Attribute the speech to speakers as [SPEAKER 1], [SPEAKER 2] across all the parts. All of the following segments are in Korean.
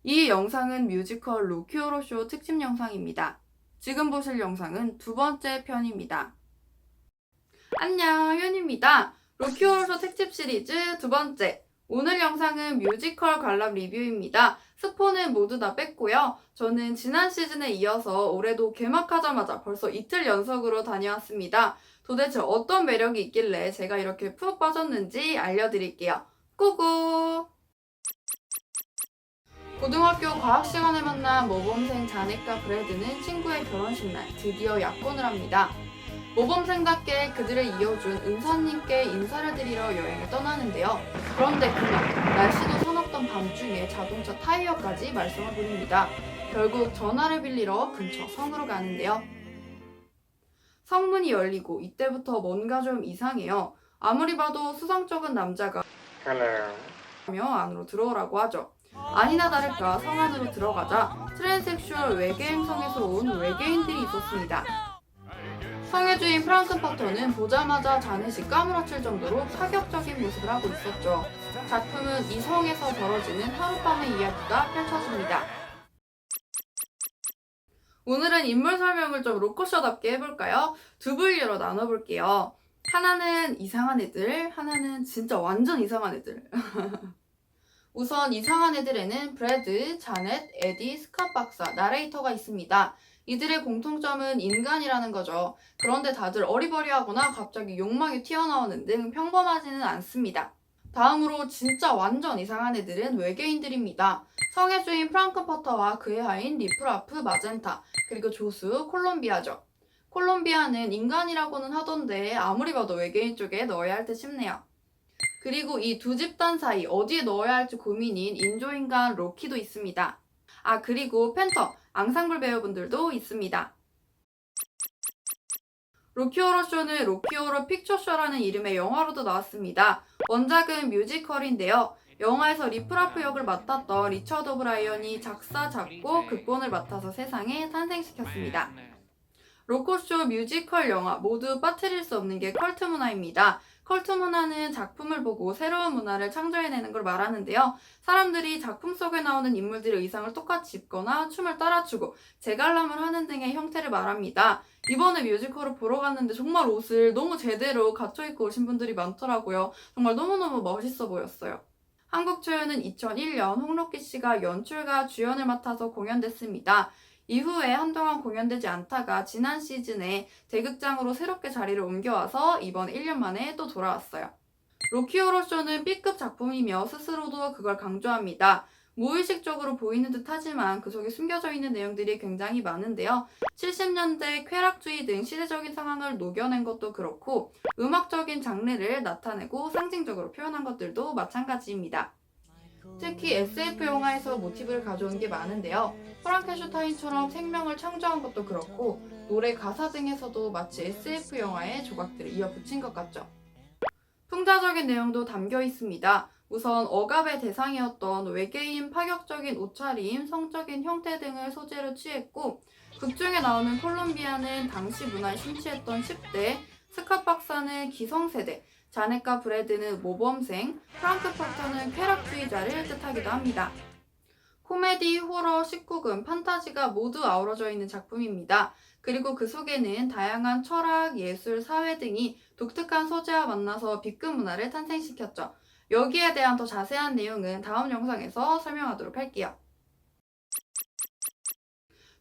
[SPEAKER 1] 이 영상은 뮤지컬 로키오로쇼 특집 영상입니다. 지금 보실 영상은 두 번째 편입니다. 안녕, 현입니다. 로키오로쇼 특집 시리즈 두 번째. 오늘 영상은 뮤지컬 관람 리뷰입니다. 스포는 모두 다 뺐고요. 저는 지난 시즌에 이어서 올해도 개막하자마자 벌써 이틀 연속으로 다녀왔습니다. 도대체 어떤 매력이 있길래 제가 이렇게 푹 빠졌는지 알려드릴게요. 고고! 고등학교 과학 시간에 만난 모범생 자넷과 브래드는 친구의 결혼식 날 드디어 약혼을 합니다. 모범생답게 그들을 이어준 은사님께 인사를 드리러 여행을 떠나는데요. 그런데 그날 날씨도 사납던 밤중에 자동차 타이어까지 말썽을 부립니다. 결국 전화를 빌리러 근처 성으로 가는데요. 성문이 열리고 이때부터 뭔가 좀 이상해요. 아무리 봐도 수상쩍은 남자가 며 안으로 들어오라고 하죠. 아니나 다를까 성 안으로 들어가자 트랜섹슈얼 외계인 성에서 온 외계인들이 있었습니다. 성의 주인 프랑크퍼터는 보자마자 자넷이 까무러칠 정도로 파격적인 모습을 하고 있었죠. 작품은 이 성에서 벌어지는 하룻밤의 이야기가 펼쳐집니다. 오늘은 인물 설명을 좀 로코쇼답게 해볼까요? 두 분류로 나눠볼게요. 하나는 이상한 애들, 하나는 진짜 완전 이상한 애들. 우선 이상한 애들에는 브래드, 자넷, 에디, 스캇 박사, 나레이터가 있습니다. 이들의 공통점은 인간이라는 거죠. 그런데 다들 어리버리하거나 갑자기 욕망이 튀어나오는 등 평범하지는 않습니다. 다음으로 진짜 완전 이상한 애들은 외계인들입니다. 성의 주인 프랑크퍼터와 그의 하인 리프라프, 마젠타, 그리고 조수, 콜롬비아죠. 콜롬비아는 인간이라고는 하던데 아무리 봐도 외계인 쪽에 넣어야 할 듯 싶네요. 그리고 이 두 집단 사이 어디에 넣어야 할지 고민인 인조인간 로키도 있습니다. 아, 그리고 팬텀, 앙상블 배우분들도 있습니다. 로키오로쇼는 로키오로 픽처쇼라는 이름의 영화로도 나왔습니다. 원작은 뮤지컬인데요. 영화에서 리프라프 역을 맡았던 리처드 오브라이언이 작사, 작곡, 극본을 맡아서 세상에 탄생시켰습니다. 로코쇼 뮤지컬 영화 모두 빠뜨릴 수 없는 게 컬트 문화입니다. 컬트 문화는 작품을 보고 새로운 문화를 창조해내는 걸 말하는데요. 사람들이 작품 속에 나오는 인물들의 의상을 똑같이 입거나 춤을 따라추고 재갈람을 하는 등의 형태를 말합니다. 이번에 뮤지컬을 보러 갔는데 정말 옷을 너무 제대로 갖춰 입고 오신 분들이 많더라고요. 정말 너무너무 멋있어 보였어요. 한국 초연은 2001년 홍록기 씨가 연출과 주연을 맡아서 공연됐습니다. 이후에 한동안 공연되지 않다가 지난 시즌에 대극장으로 새롭게 자리를 옮겨와서 이번 1년 만에 또 돌아왔어요. 로키오로쇼는 B급 작품이며 스스로도 그걸 강조합니다. 무의식적으로 보이는 듯 하지만 그 속에 숨겨져 있는 내용들이 굉장히 많은데요. 70년대 쾌락주의 등 시대적인 상황을 녹여낸 것도 그렇고 음악적인 장르를 나타내고 상징적으로 표현한 것들도 마찬가지입니다. 특히 SF 영화에서 모티브를 가져온 게 많은데요. 프랑켄슈타인처럼 생명을 창조한 것도 그렇고 노래 가사 등에서도 마치 SF 영화의 조각들을 이어붙인 것 같죠. 풍자적인 내용도 담겨 있습니다. 우선 억압의 대상이었던 외계인 파격적인 옷차림, 성적인 형태 등을 소재로 취했고 극 중에 나오는 콜롬비아는 당시 문화에 심취했던 10대, 스캇 박사는 기성세대, 자넷과 브래드는 모범생, 프랑크퍼터는 쾌락주의자를 뜻하기도 합니다. 코미디, 호러, 19금, 판타지가 모두 아우러져 있는 작품입니다. 그리고 그 속에는 다양한 철학, 예술, 사회 등이 독특한 소재와 만나서 B급 문화를 탄생시켰죠. 여기에 대한 더 자세한 내용은 다음 영상에서 설명하도록 할게요.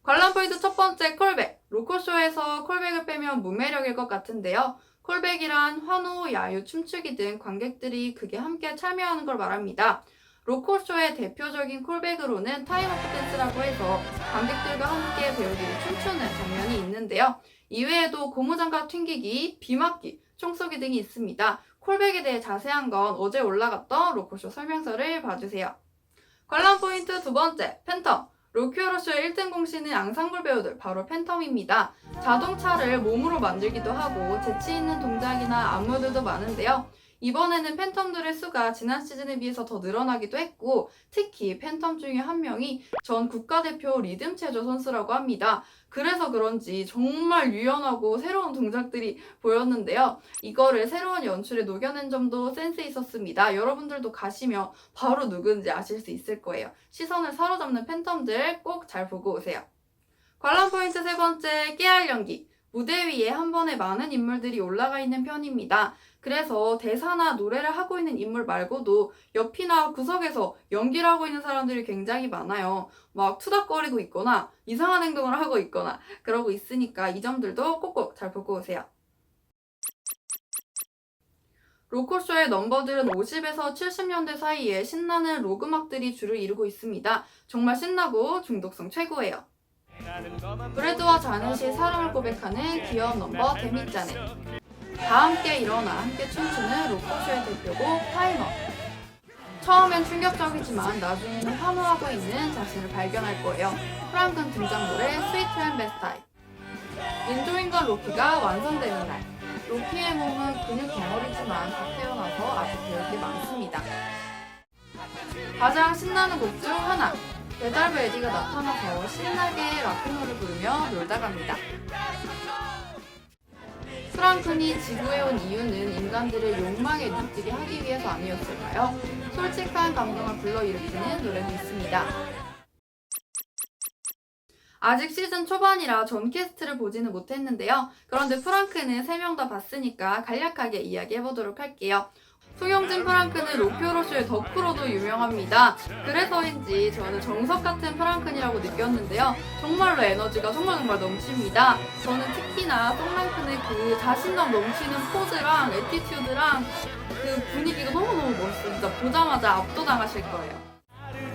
[SPEAKER 1] 관람 포인트 첫 번째, 콜백. 로코쇼에서 콜백을 빼면 무매력일 것 같은데요. 콜백이란 환호, 야유, 춤추기 등 관객들이 극에 함께 참여하는 걸 말합니다. 로코쇼의 대표적인 콜백으로는 타임 오프 댄스라고 해서 관객들과 함께 배우들이 춤추는 장면이 있는데요. 이외에도 고무장갑 튕기기, 비맞기, 총쏘기 등이 있습니다. 콜백에 대해 자세한 건 어제 올라갔던 로코쇼 설명서를 봐주세요. 관람 포인트 두 번째, 팬텀. 로키오로쇼의 1등 공신은 앙상블 배우들, 바로 팬텀입니다. 자동차를 몸으로 만들기도 하고 재치 있는 동작이나 안무들도 많은데요. 이번에는 팬텀들의 수가 지난 시즌에 비해서 더 늘어나기도 했고, 특히 팬텀 중에 한 명이 전 국가대표 리듬체조 선수라고 합니다. 그래서 그런지 정말 유연하고 새로운 동작들이 보였는데요. 이거를 새로운 연출에 녹여낸 점도 센스 있었습니다. 여러분들도 가시면 바로 누군지 아실 수 있을 거예요. 시선을 사로잡는 팬텀들 꼭 잘 보고 오세요. 관람 포인트 세 번째, 깨알 연기. 무대 위에 한 번에 많은 인물들이 올라가 있는 편입니다. 그래서 대사나 노래를 하고 있는 인물 말고도 옆이나 구석에서 연기를 하고 있는 사람들이 굉장히 많아요. 막 투닥거리고 있거나 이상한 행동을 하고 있거나 그러고 있으니까 이 점들도 꼭꼭 잘 보고 오세요. 로코쇼의 넘버들은 50에서 70년대 사이에 신나는 록 음악들이 주를 이루고 있습니다. 정말 신나고 중독성 최고예요. 브래드와 자넷이 사랑을 고백하는 귀여운 넘버 데미짜넷. 다 함께 일어나 함께 춤추는 로코쇼의 대표곡 타임업. 처음엔 충격적이지만 나중에는 환호하고 있는 자신을 발견할 거예요. 프랑큰 등장 노래 스위트 앤 베스타임. 인조인간 로키가 완성되는 날. 로키의 몸은 근육 덩어리지만 다 태어나서 아직 배울 게 많습니다. 가장 신나는 곡 중 하나. 배달부 에디가 나타나서 신나게 락앤롤을 부르며 놀다 갑니다. 프랑큰이 지구에 온 이유는 인간들을 욕망에 눈뜨게 하기 위해서 아니었을까요? 솔직한 감동을 불러일으키는 노래도 있습니다. 아직 시즌 초반이라 전 캐스트를 보지는 못했는데요. 그런데 프랑크는 3명 다 봤으니까 간략하게 이야기해보도록 할게요. 송영진 프랑크는 로키오로쇼의 덕후로도 유명합니다. 그래서인지 저는 정석 같은 프랑큰이라고 느꼈는데요. 정말로 에너지가 정말 넘칩니다. 저는 특히나 송랑큰의 그 자신감 넘치는 포즈랑 애티튜드랑 그 분위기가 너무너무 멋있어요. 진짜 보자마자 압도당하실 거예요.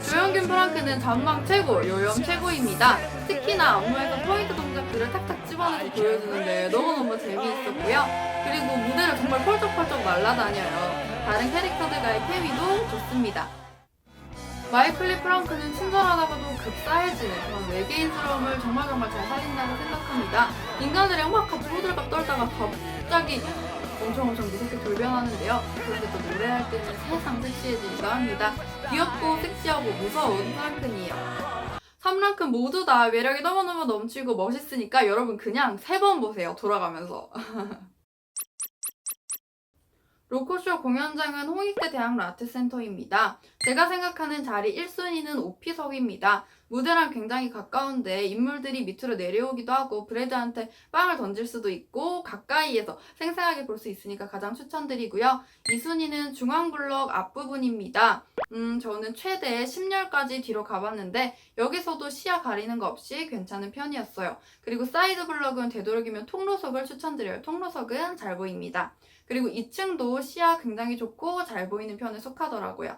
[SPEAKER 1] 조영균 프랑크는 전망 최고, 요염 최고입니다. 특히나 안무에서 포인트 동작들을 탁탁 집어내서 보여주는데 너무너무 재미있었고요. 그리고 무대를 정말 펄쩍펄쩍 날아다녀요. 다른 캐릭터들과의 케미도 좋습니다. 마이클리 프랑크는 친절하다가도 급사해지는 그런 외계인스러움을 정말 잘 살린다고 생각합니다. 인간들이랑 막 같이 호들갑 떨다가 갑자기 엄청 무섭게 돌변하는데요. 그런데 또 노래할 때는 세상 섹시해지기도 합니다. 귀엽고 섹시하고 무서운 프랑큰이에요. 3랑큰 모두 다 매력이 너무너무 넘치고 멋있으니까 여러분 그냥 3번 보세요. 돌아가면서. 로코쇼 공연장은 홍익대 대학로 아트센터입니다. 제가 생각하는 자리 1순위는 오피석입니다. 무대랑 굉장히 가까운데 인물들이 밑으로 내려오기도 하고 브래드한테 빵을 던질 수도 있고 가까이에서 생생하게 볼 수 있으니까 가장 추천드리고요. 2순위는 중앙블럭 앞부분입니다. 저는 최대 10열까지 뒤로 가봤는데 여기서도 시야 가리는 거 없이 괜찮은 편이었어요. 그리고 사이드 블럭은 되도록이면 통로석을 추천드려요. 통로석은 잘 보입니다. 그리고 2층도 시야 굉장히 좋고 잘 보이는 편에 속하더라고요.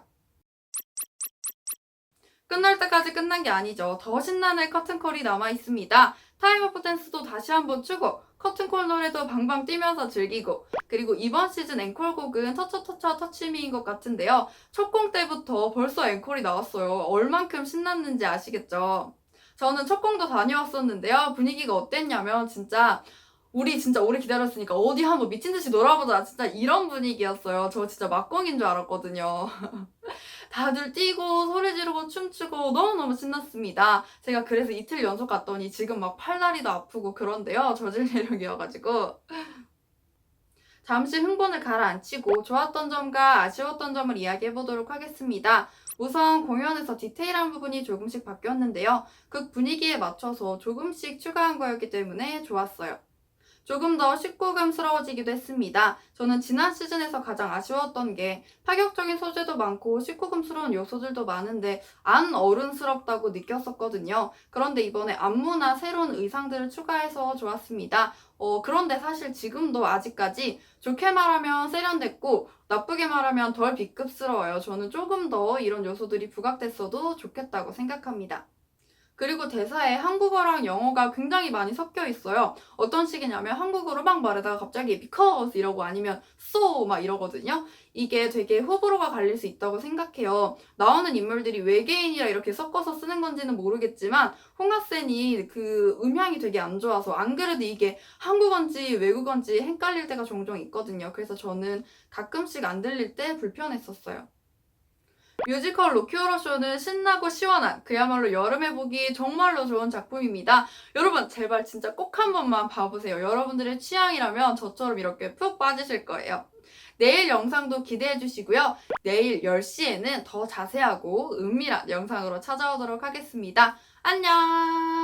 [SPEAKER 1] 끝날 때까지 끝난 게 아니죠. 더 신나는 커튼콜이 남아있습니다. 타임오프 댄스도 다시 한번 추고 커튼콜 노래도 방방 뛰면서 즐기고 그리고 이번 시즌 앵콜곡은 터쳐터쳐 터치미인 것 같은데요. 첫 공 때부터 벌써 앵콜이 나왔어요. 얼만큼 신났는지 아시겠죠? 저는 첫 공도 다녀왔었는데요. 분위기가 어땠냐면 우리 진짜 오래 기다렸으니까 어디 한번 미친 듯이 놀아보자. 진짜 이런 분위기였어요. 저 진짜 막공인 줄 알았거든요. 다들 뛰고 소리 지르고 춤추고 너무너무 신났습니다. 제가 그래서 이틀 연속 갔더니 지금 막 팔다리도 아프고 그런데요. 저질 매력이어가지고. 잠시 흥분을 가라앉히고 좋았던 점과 아쉬웠던 점을 이야기해보도록 하겠습니다. 우선 공연에서 디테일한 부분이 조금씩 바뀌었는데요. 그 분위기에 맞춰서 조금씩 추가한 거였기 때문에 좋았어요. 조금 더 19금스러워지기도 했습니다. 저는 지난 시즌에서 가장 아쉬웠던 게 파격적인 소재도 많고 19금스러운 요소들도 많은데 안 어른스럽다고 느꼈었거든요. 그런데 이번에 안무나 새로운 의상들을 추가해서 좋았습니다. 그런데 사실 지금도 아직까지 좋게 말하면 세련됐고 나쁘게 말하면 덜 B급스러워요. 저는 조금 더 이런 요소들이 부각됐어도 좋겠다고 생각합니다. 그리고 대사에 한국어랑 영어가 굉장히 많이 섞여 있어요. 어떤 식이냐면 한국어로 막 말하다가 갑자기 because 이러고 아니면 so 막 이러거든요. 이게 되게 호불호가 갈릴 수 있다고 생각해요. 나오는 인물들이 외계인이라 이렇게 섞어서 쓰는 건지는 모르겠지만 홍하센이 그 음향이 되게 안 좋아서 안 그래도 이게 한국어인지 외국어인지 헷갈릴 때가 종종 있거든요. 그래서 저는 가끔씩 안 들릴 때 불편했었어요. 뮤지컬 로키 호러 쇼는 신나고 시원한 그야말로 여름에 보기 정말로 좋은 작품입니다. 여러분 제발 진짜 꼭 한 번만 봐보세요. 여러분들의 취향이라면 저처럼 이렇게 푹 빠지실 거예요. 내일 영상도 기대해 주시고요. 내일 10시에는 더 자세하고 은밀한 영상으로 찾아오도록 하겠습니다. 안녕!